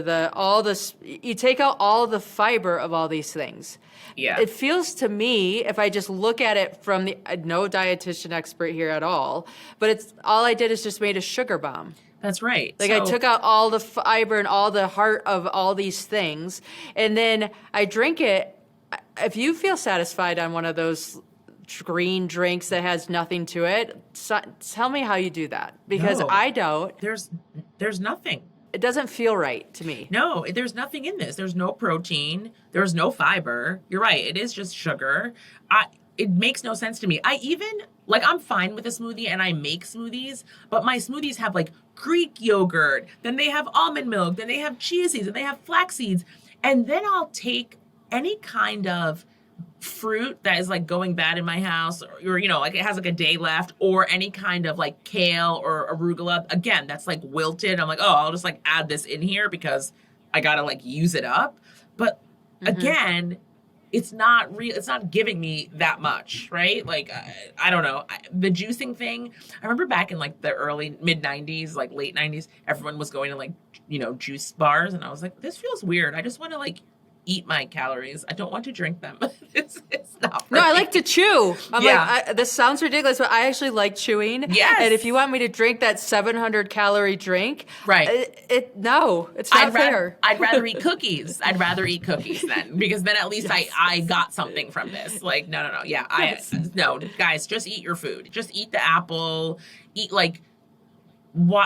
you take out all the fiber of all these things. Yeah. It feels to me, if I just look at it from no dietitian expert here at all, but it's all I did is just made a sugar bomb. That's right. Like I took out all the fiber and all the heart of all these things, and then I drink it. If you feel satisfied on one of those green drinks that has nothing to it, tell me how you do that, because I don't. There's nothing. It doesn't feel right to me. No, there's nothing in this. There's no protein. There's no fiber. You're right. It is just sugar. It makes no sense to me. I'm fine with a smoothie and I make smoothies, but my smoothies have like Greek yogurt, then they have almond milk, then they have chia seeds, and they have flax seeds. And then I'll take any kind of fruit that is like going bad in my house, or like it has like a day left, or any kind of like kale or arugula, again, that's like wilted. I'm like, oh, I'll just like add this in here because I gotta like use it up. But again, it's not real. It's not giving me that much, right? Like, I don't know. The juicing thing, I remember back in like the early mid 90s, like late 90s, everyone was going to like, juice bars. And I was like, this feels weird. I just want to like eat my calories. I don't want to drink them. it's not for No, me. I like to chew. I'm like, this sounds ridiculous, but I actually like chewing. Yes. And if you want me to drink that 700 calorie drink, right. It's not fair. I'd rather eat cookies. I'd rather eat cookies then, because then at least I got something from this. Like, no. Yeah. No, guys, just eat your food. Just eat the apple, eat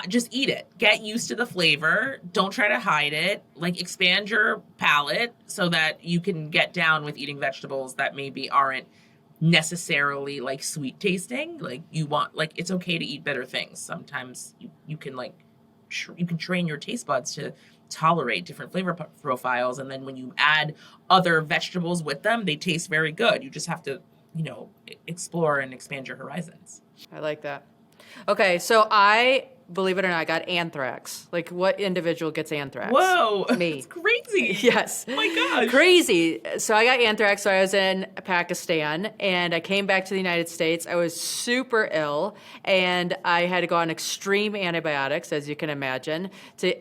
just eat it. Get used to the flavor. Don't try to hide it. Like, expand your palate so that you can get down with eating vegetables that maybe aren't necessarily like sweet tasting. Like, it's okay to eat better things. Sometimes you can you can train your taste buds to tolerate different flavor profiles. And then when you add other vegetables with them, they taste very good. You just have to, explore and expand your horizons. I like that. Okay, so believe it or not, I got anthrax. Like, what individual gets anthrax? Whoa. Me. It's crazy. Yes. Oh my gosh. Crazy. So I got anthrax. So I was in Pakistan, and I came back to the United States. I was super ill, and I had to go on extreme antibiotics, as you can imagine.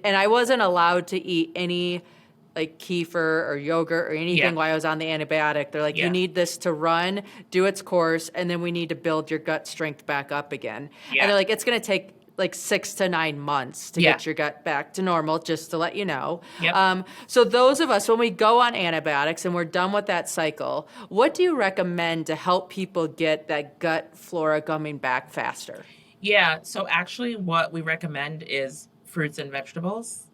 And I wasn't allowed to eat any like kefir or yogurt or anything while I was on the antibiotic. They're like, you need this to run, do its course, and then we need to build your gut strength back up again. Yeah. And they're like, it's going to take like 6 to 9 months to get your gut back to normal, just to let you know. Yep. So those of us, when we go on antibiotics and we're done with that cycle, what do you recommend to help people get that gut flora coming back faster? Yeah, so actually what we recommend is fruits and vegetables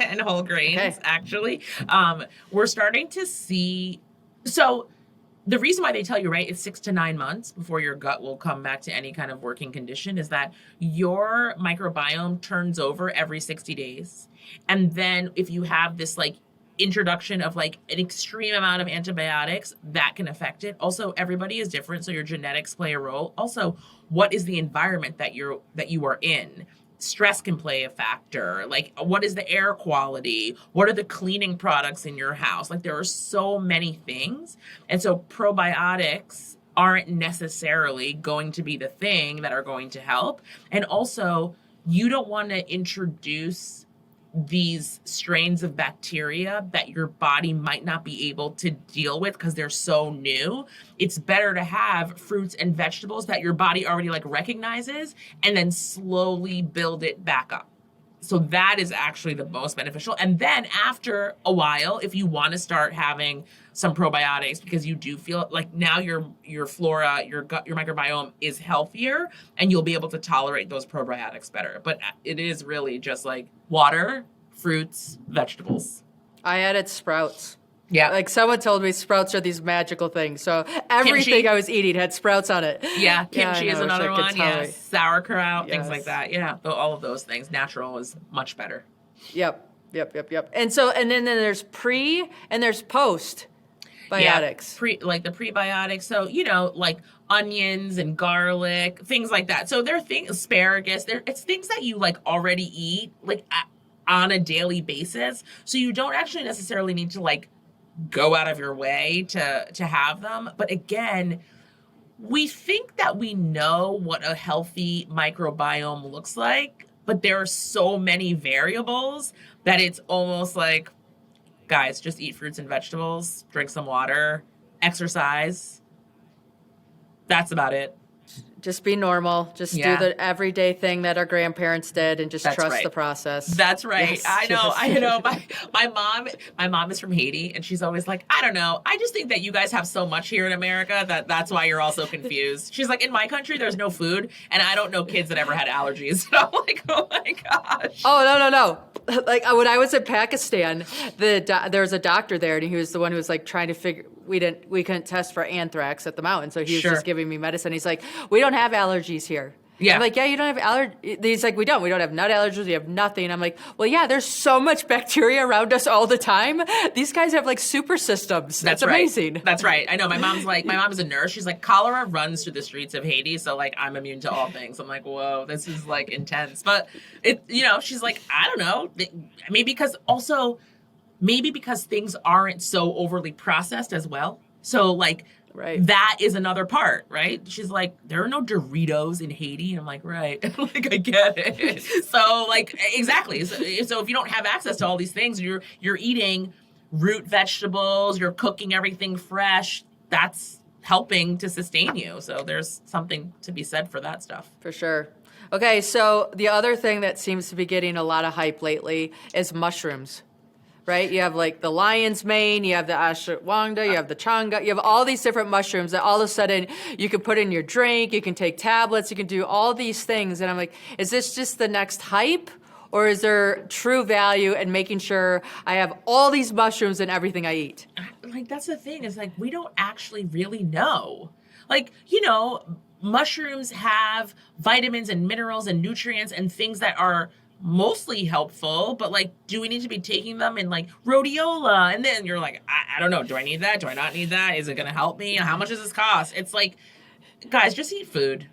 and whole grains, actually. We're starting to see, so the reason why they tell you, right, it's 6 to 9 months before your gut will come back to any kind of working condition is that your microbiome turns over every 60 days. And then if you have this like introduction of like an extreme amount of antibiotics, that can affect it. Also, everybody is different, so your genetics play a role. Also, what is the environment that you are in? Stress can play a factor. Like, what is the air quality? What are the cleaning products in your house? Like, there are so many things. And so probiotics aren't necessarily going to be the thing that are going to help. And also, you don't want to introduce these strains of bacteria that your body might not be able to deal with because they're so new. It's better to have fruits and vegetables that your body already like recognizes and then slowly build it back up. So that is actually the most beneficial. And then after a while, if you want to start having some probiotics because you do feel like now your flora, your gut, your microbiome is healthier and you'll be able to tolerate those probiotics better. But it is really just like water, fruits, vegetables. I added sprouts. Yeah. Like someone told me sprouts are these magical things. So everything kimchi. I was eating had sprouts on it. Yeah. Kimchi is another one. Yeah. Sauerkraut, Yes. things like that. Yeah. All of those things. Natural is much better. Yep. And then there's pre and there's post biotics. Yeah, like the prebiotics. So, like onions and garlic, things like that. So they're things, asparagus, it's things that you like already eat like on a daily basis. So you don't actually necessarily need to like go out of your way to have them. But again, we think that we know what a healthy microbiome looks like, but there are so many variables that it's almost like, guys, just eat fruits and vegetables, drink some water, exercise. That's about it. Just be normal. Just do the everyday thing that our grandparents did and just trust the process. That's right. Yes, I know. yes. I know. My mom is from Haiti, and she's always like, I don't know. I just think that you guys have so much here in America that's why you're all so confused. She's like, in my country, there's no food, and I don't know kids that ever had allergies. And I'm like, oh my gosh. Oh, no. Like when I was in Pakistan, there was a doctor there, and he was the one who was like trying to figure. We couldn't test for anthrax at the mountain, so he was just giving me medicine. He's like, we don't have allergies here. Yeah. I'm like, yeah, you don't have allergies. He's like, we don't have nut allergies. We have nothing. I'm like, well, yeah, there's so much bacteria around us all the time. These guys have like super systems. That's amazing. That's right. I know. My mom is a nurse. She's like, cholera runs through the streets of Haiti. So like, I'm immune to all things. I'm like, whoa, this is like intense. But she's like, I don't know. Maybe because things aren't so overly processed as well. So like, that is another part, right? She's like, there are no Doritos in Haiti. And I'm like, right. Like, I get it. So like, exactly. So if you don't have access to all these things, you're eating root vegetables, you're cooking everything fresh, that's helping to sustain you. So there's something to be said for that stuff. For sure. Okay, so the other thing that seems to be getting a lot of hype lately is mushrooms. Right? You have like the lion's mane, you have the ashwagandha, you have the changa, you have all these different mushrooms that all of a sudden you can put in your drink, you can take tablets, you can do all these things. And I'm like, is this just the next hype? Or is there true value in making sure I have all these mushrooms in everything I eat? Like, that's the thing, is like, we don't actually really know. Like, mushrooms have vitamins and minerals and nutrients and things that are mostly helpful, but like, do we need to be taking them in like rhodiola? And then you're like, I don't know. Do I need that? Do I not need that? Is it going to help me? How much does this cost? It's like, guys, just eat food.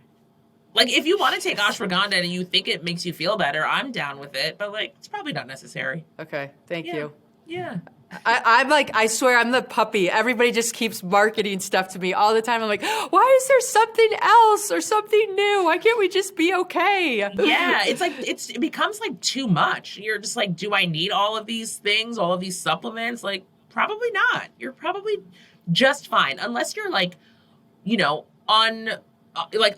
Like, if you want to take ashwagandha and you think it makes you feel better, I'm down with it, but like, it's probably not necessary. Okay. Thank you. Yeah. I'm like, I swear I'm the puppy. Everybody just keeps marketing stuff to me all the time. I'm like, why is there something else or something new? Why can't we just be okay? Yeah, it's like, it becomes like too much. You're just like, do I need all of these things, all of these supplements? Like, probably not. You're probably just fine. Unless you're like,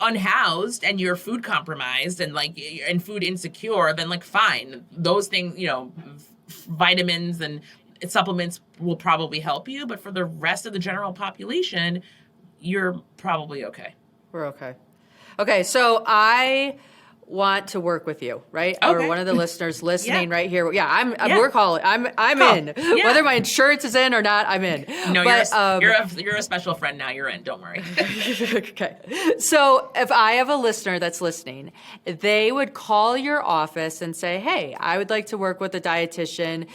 unhoused and you're food compromised and food insecure, then like, fine. Those things, vitamins and supplements will probably help you, but for the rest of the general population, you're probably okay. We're okay. Okay, so I want to work with you, right? Okay. Or one of the listeners listening right here. Yeah, we're calling. I'm Cool. in. Yeah. Whether my insurance is in or not, I'm in. No, you're a special friend now. You're in. Don't worry. Okay. So if I have a listener that's listening, they would call your office and say, hey, I would like to work with a dietitian.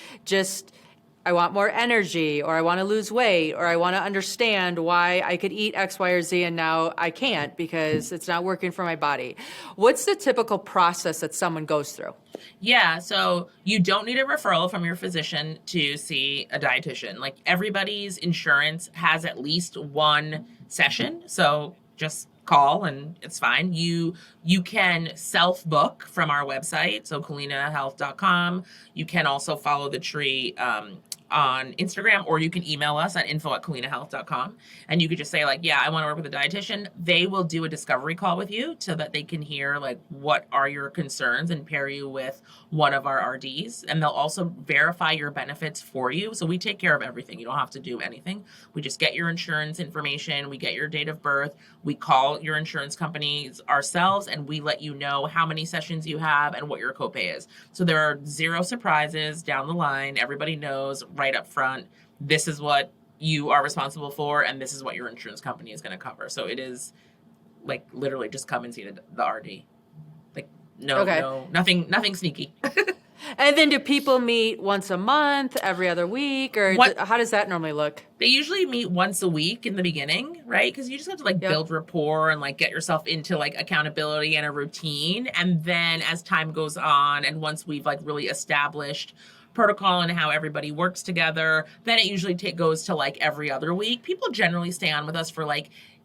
I want more energy, or I want to lose weight, or I want to understand why I could eat X, Y, or Z and now I can't because it's not working for my body. What's the typical process that someone goes through? Yeah, so you don't need a referral from your physician to see a dietitian. Like, everybody's insurance has at least one session, so just call and it's fine. You can self-book from our website, so kalinahealth.com. You can also follow the tree on Instagram, or you can email us at info@kalinahealth.com. And you could just say like, yeah, I want to work with a dietitian. They will do a discovery call with you so that they can hear like, what are your concerns, and pair you with one of our RDs. And they'll also verify your benefits for you. So we take care of everything. You don't have to do anything. We just get your insurance information. We get your date of birth. We call your insurance companies ourselves, and we let you know how many sessions you have and what your copay is. So there are zero surprises down the line. Everybody knows right up front, this is what you are responsible for, and this is what your insurance company is going to cover. So it is like, literally just come and see the RD. Like, nothing sneaky. And then do people meet once a month, every other week, or how does that normally look? They usually meet once a week in the beginning, right? Because you just have to build rapport and get yourself into accountability and a routine. And then as time goes on, and once we've really established protocol and how everybody works together, then it usually goes to every other week. People generally stay on with us for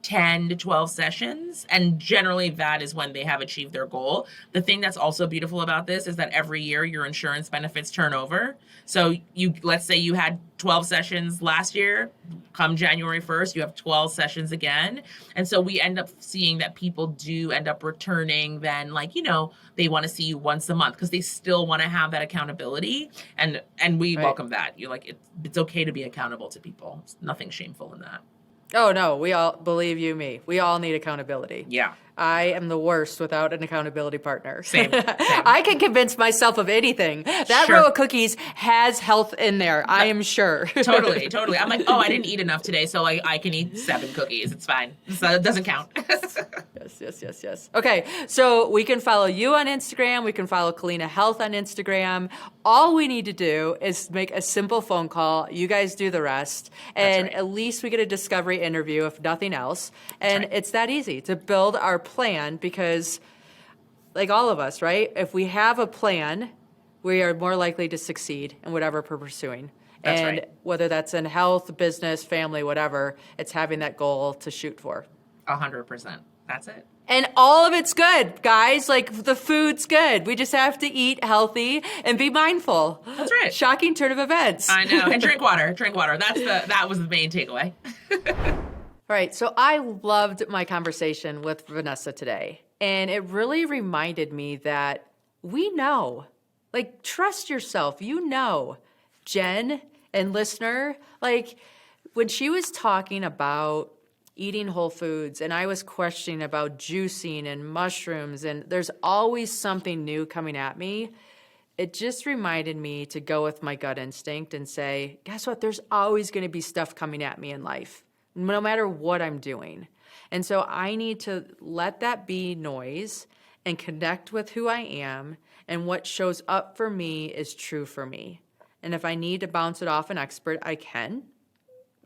10 to 12 sessions, and generally that is when they have achieved their goal. The thing that's also beautiful about this is that every year your insurance benefits turn over. So let's say you had 12 sessions last year, come January 1st, you have 12 sessions again. And so we end up seeing that people do end up returning then, like, they want to see you once a month because they still want to have that accountability. And we welcome that. You're like, it's okay to be accountable to people. There's nothing shameful in that. Oh, no, we all, believe you me, we all need accountability. Yeah. I am the worst without an accountability partner. Same. I can convince myself of anything. That Sure. row of cookies has health in there, I am sure. Totally. I'm like, I didn't eat enough today, so I can eat 7 cookies. It's fine. So it doesn't count. Yes. Okay, so we can follow you on Instagram. We can follow Kalina Health on Instagram. All we need to do is make a simple phone call. You guys do the rest. And right. At least we get a discovery interview, if nothing else. And It's that easy to build our plan because, like all of us, right? If we have a plan, we are more likely to succeed in whatever we're pursuing. That's and right. Whether that's in health, business, family, whatever, it's having that goal to shoot for. 100%. That's it. And all of it's good, guys. Like, the food's good. We just have to eat healthy and be mindful. That's right. Shocking turn of events. I know. And drink water. That was the main takeaway. All right, so I loved my conversation with Vanessa today. And it really reminded me that we know. Like, trust yourself. Jenn and listener, like, when she was talking about eating whole foods and I was questioning about juicing and mushrooms and there's always something new coming at me, it just reminded me to go with my gut instinct and say, guess what? There's always going to be stuff coming at me in life, no matter what I'm doing. And so I need to let that be noise and connect with who I am, and what shows up for me is true for me. And if I need to bounce it off an expert, I can.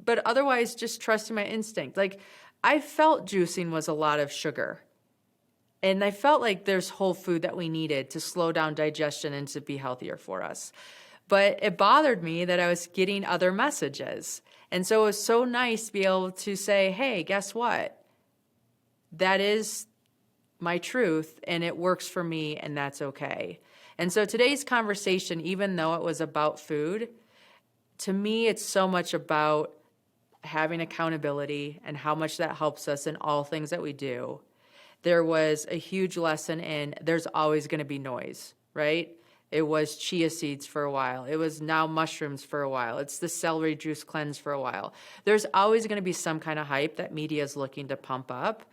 But otherwise, just trusting my instinct. Like, I felt juicing was a lot of sugar. And I felt like there's whole food that we needed to slow down digestion and to be healthier for us. But it bothered me that I was getting other messages. And so it was so nice to be able to say, hey, guess what? That is my truth, and it works for me, and that's okay. And so today's conversation, even though it was about food, to me, it's so much about having accountability and how much that helps us in all things that we do. There was a huge lesson in there's always going to be noise, right? It was chia seeds for a while. It was now mushrooms for a while. It's the celery juice cleanse for a while. There's always going to be some kind of hype that media is looking to pump up.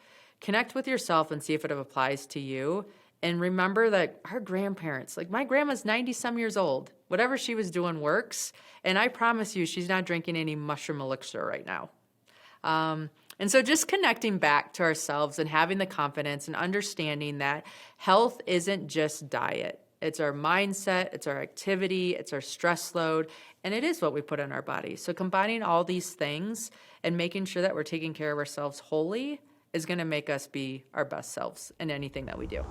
Connect with yourself and see if it applies to you. And remember that our grandparents, like my grandma's 90-some years old. Whatever she was doing works. And I promise you, she's not drinking any mushroom elixir right now. And so just connecting back to ourselves and having the confidence and understanding that health isn't just diet. It's our mindset, it's our activity, it's our stress load, and it is what we put in our body. So combining all these things and making sure that we're taking care of ourselves wholly is going to make us be our best selves in anything that we do.